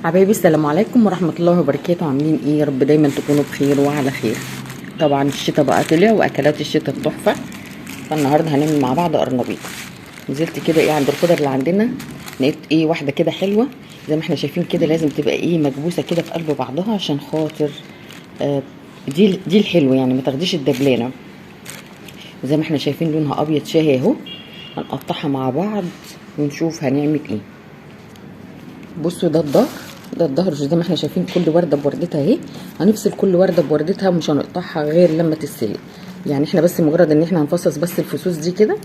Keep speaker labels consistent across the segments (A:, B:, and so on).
A: حبايبي السلام عليكم ورحمة الله وبركاته. عاملين ايه؟ يا رب دايما تكونوا بخير وعلى خير. طبعا الشتاء بقى طلع واكلات الشتاء تحفة. فالنهارده هنعمل مع بعض قرنبيط. نزلت كده ايه عند الخضر اللي عندنا، لقيت ايه واحدة كده حلوة زي ما احنا شايفين كده، لازم تبقى ايه مكبوسة كده في قلب بعضها عشان خاطر دي الحلوة يعني، ما تاخديش الدبلانة. زي ما احنا شايفين لونها ابيض شاهي اهو. هنقطعها مع بعض ونشوف هنعمل ايه. بصوا ده الظهر زي ما احنا شايفين، كل ورده بوردتها اهي. هنفصل كل ورده بوردتها، مش هنقطعها غير لما تتسلق. يعني احنا بس مجرد ان احنا هنفصص بس الفصوص دي كده.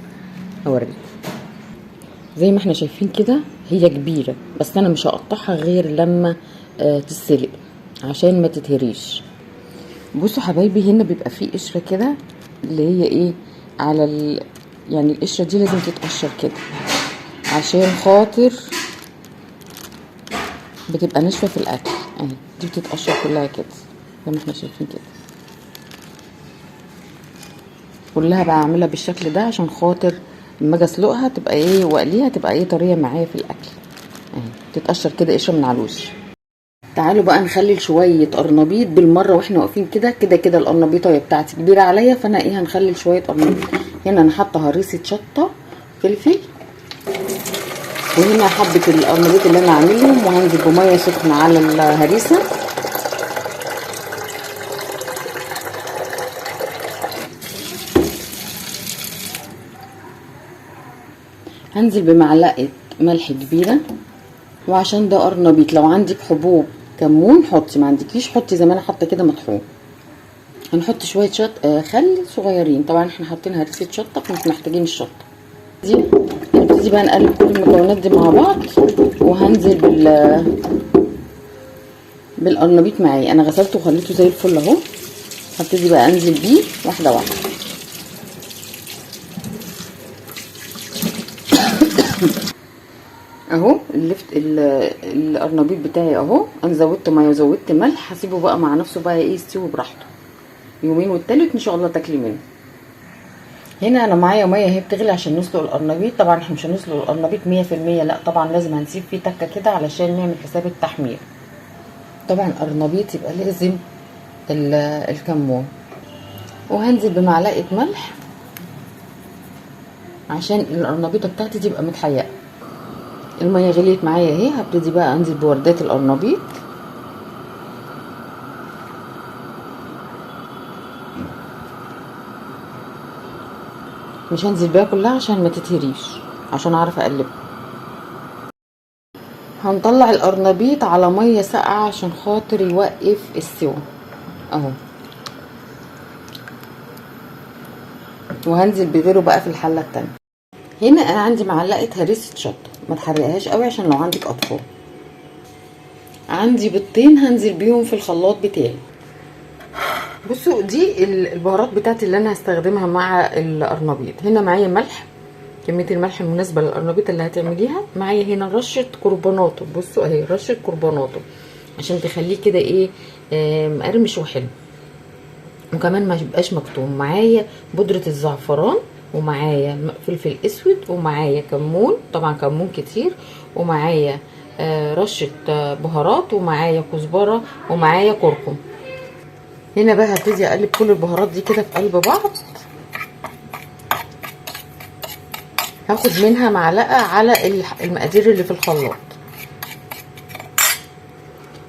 A: هوريكم زي ما احنا شايفين كده، هي كبيره بس انا مش هقطعها غير لما تتسلق عشان ما تتهريش. بصوا حبايبي، هنا بيبقى فيه قشره كده اللي هي ايه على يعني القشره دي لازم تتقشر كده عشان خاطر بتبقى ناشفه في الاكل اهي. دي بتتقشر كلها كده زي ما احنا شايفين كده، كلها بقى اعملها بالشكل ده عشان خاطر لما اجي اسلقها تبقى ايه واقليها تبقى ايه طريه معايا في الاكل اهي. تتقشر كده قشره من على الوش. تعالوا بقى نخلل شويه قرنبيط بالمره واحنا واقفين كده. كده القرنبيطه بتاعتي كبيره عليا، فانا ايه هنخلل شويه قرنبيط. هنا انا حاطه هريسه شطه فلفل، وهنا حبه القرنبيط اللي انا عاملهم، وهنزل بميه سخنه على الهريسه. هنزل بمعلقه ملح كبيره، وعشان ده قرنبيط لو عندك حبوب كمون حطي، ما عندكيش حطي زي ما انا حاطه كده مطحون. هنحط شويه خل صغيرين. طبعا احنا حاطين هريسه شطه فمش محتاجين الشطه دي. هنبتدي بقى نقلب كل المكونات دي مع بعض، وهنزل بالقرنبيط معايا. انا غسلته وخليته زي الفل اهو. هبتدي بقى انزل بيه واحده واحده. اهو القرنبيط بتاعي اهو. انا زودت ميه وزودت ملح، هسيبه بقى مع نفسه بقى ايه يستوي براحته يومين، والتالت ان شاء الله تاكلي منه. هنا انا معايا ميه اهي بتغلي عشان نسلق القرنبيط. طبعا احنا مش هنسلق القرنبيط 100%، لا طبعا لازم هنسيب فيه تكه كده علشان نعمل حساب التحمير. طبعا القرنبيط يبقى لازم الكمون، وهنزل بمعلقه ملح عشان القرنبيطه بتاعتي تبقى متحيقه. الميه غليت معايا اهي. هبتدي بقى انزل بوردات القرنبيط. مش هنزل بيها كلها عشان ما تتهريش، عشان اعرف اقلبها. هنطلع القرنبيط على ميه ساقعه عشان خاطر يوقف السوا اهو. وهنزل بغيره بقى في الحله التانية. هنا انا عندي معلقه هريسه شطه، ما تحرقهاش قوي عشان لو عندك اطفال. عندي بيضتين هنزل بيهم في الخلاط بتاعي. بصوا دي البهارات بتاعتي اللي انا هستخدمها مع القرنبيط. هنا معايا ملح، كميه الملح المناسبه للقرنبيط اللي هتعمليها. معايا هنا رشه كربوناتو، بصوا اهي رشه كربوناتو عشان تخليه كده ايه مقرمش وحلو، وكمان ما يبقاش مكتوم. معايا بودره الزعفران، ومعايا فلفل اسود، ومعايا كمون، طبعا كمون كتير، ومعايا رشه بهارات، ومعايا كزبره، ومعايا كركم. هنا بقى هبتدي اقلب كل البهارات دي كده في قلب بعض. هاخد منها معلقه على المقادير اللي في الخلاط.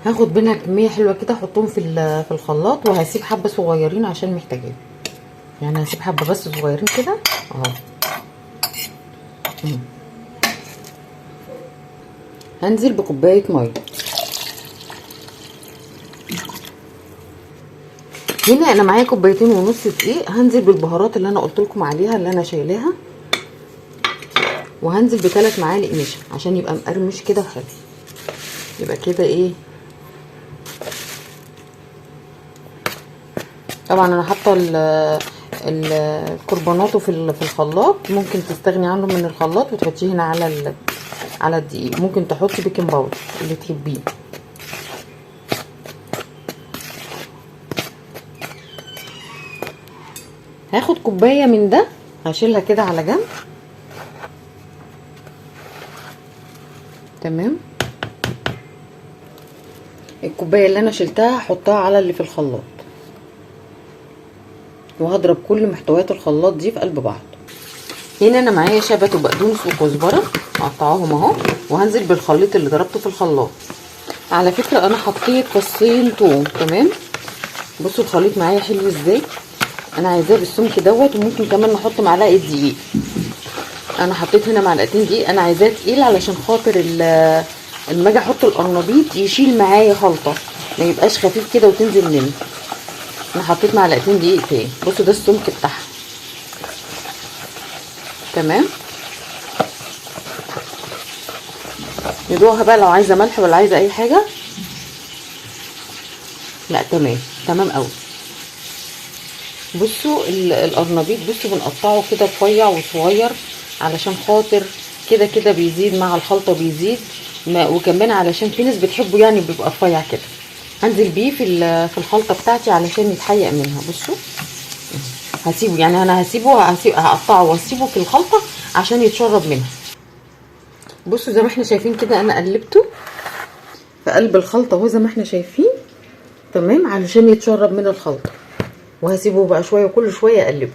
A: هاخد منها كميه حلوه كده احطهم في الخلاط، وهسيب حبه صغيرين عشان محتاجين. يعني هسيب حبه بس صغيرين كده اهو. هنزل بكوبايه ميه. هنا انا معايا كوبايتين ونص دقيق. هنزل بالبهارات اللي انا قلت لكم عليها اللي انا شايلاها، وهنزل بثلاث معالق نشا عشان يبقى مقرمش كده وحلو. يبقى كده ايه. طبعا انا حاطه الكربوناتو في الخلاط. ممكن تستغني عنه من الخلاط وتحطيه هنا على الدقيق. ممكن تحطي بيكنج باودر اللي تحبيه. هاخد كوبايه من ده هشيلها كده على جنب. تمام. الكوبايه اللي انا شلتها هحطها على اللي في الخلاط، وهضرب كل محتويات الخلاط دي في قلب بعض. هنا انا معايا شبت وبقدونس وكزبره مقطعاهم اهو، وهنزل بالخليط اللي ضربته في الخلاط. على فكره انا حطيت فصين توم. تمام، بصوا الخليط معايا حلو ازاي. انا عايزاه بالسمك دوت، وممكن كمان نحط معلقه دقيق. انا حطيت هنا معلقتين دقيق، انا عايزاه تقيل علشان خاطر لما اجي احط القرنبيط يشيل معايا خلطه، ما يبقاش خفيف كده وتنزل منه. انا حطيت معلقتين دقيق تاني. بصوا ده السمك بتاعها. تمام، ندوقها بقى لو عايزه ملح ولا عايزه اي حاجه. لا تمام، تمام قوي. بصوا القرنبيط، بصوا بنقطعه كده رفيع وصغير علشان خاطر كده كده بيزيد مع الخلطه، بيزيد وكمان علشان في ناس بتحبه يعني بيبقى رفيع كده. هنزل بيه في الخلطه بتاعتي علشان يتحيق منها. بصوا هسيبه، يعني انا هقطعه واسيبه في الخلطه عشان يتشرب منها. بصوا زي ما احنا شايفين كده، انا قلبته في قلب الخلطه اهو زي ما احنا شايفين. تمام، علشان يتشرب من الخلطه، وهسيبه بقى شويه وكل شويه اقلبه.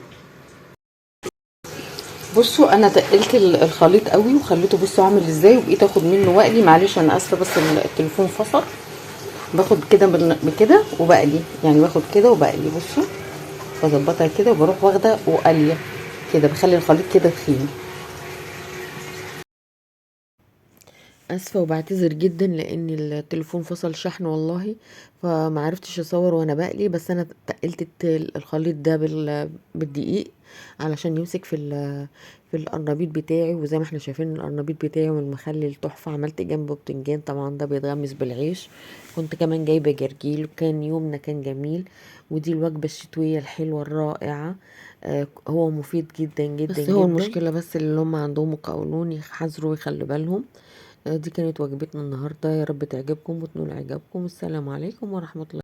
A: بصوا انا تقلت الخليط قوي وخليته بصوا عامل ازاي، وبقيت اخد منه واقلي. معلش انا اسفه بس التليفون فصل. باخد كده بكده وبقلي، يعني باخد كده وبقلي. بصوا بظبطها كده وبروح واخده وقليه كده، بخلي الخليط كده تخين. اسفه وبعتذر جدا لان التليفون فصل شحن والله، فمعرفتش اصور وانا بقلي. بس انا تقلت الخليط ده بالدقيق علشان يمسك في القرنبيط بتاعي. وزي ما احنا شايفين القرنبيط بتاعي من المخلل تحفه. عملت جنبه بتنجان، طبعا ده بيتغمس بالعيش. كنت كمان جايبه جرجيل، وكان يومنا كان جميل. ودي الوجبه الشتويه الحلوه الرائعه. هو مفيد جدا جدا بس هو جدا. المشكله بس اللي هم عندهم مقاولون يحذروا ويخلوا بالهم. دي كانت وجبتنا النهارده، يا رب تعجبكم وتنول اعجابكم. السلام عليكم ورحمه الله.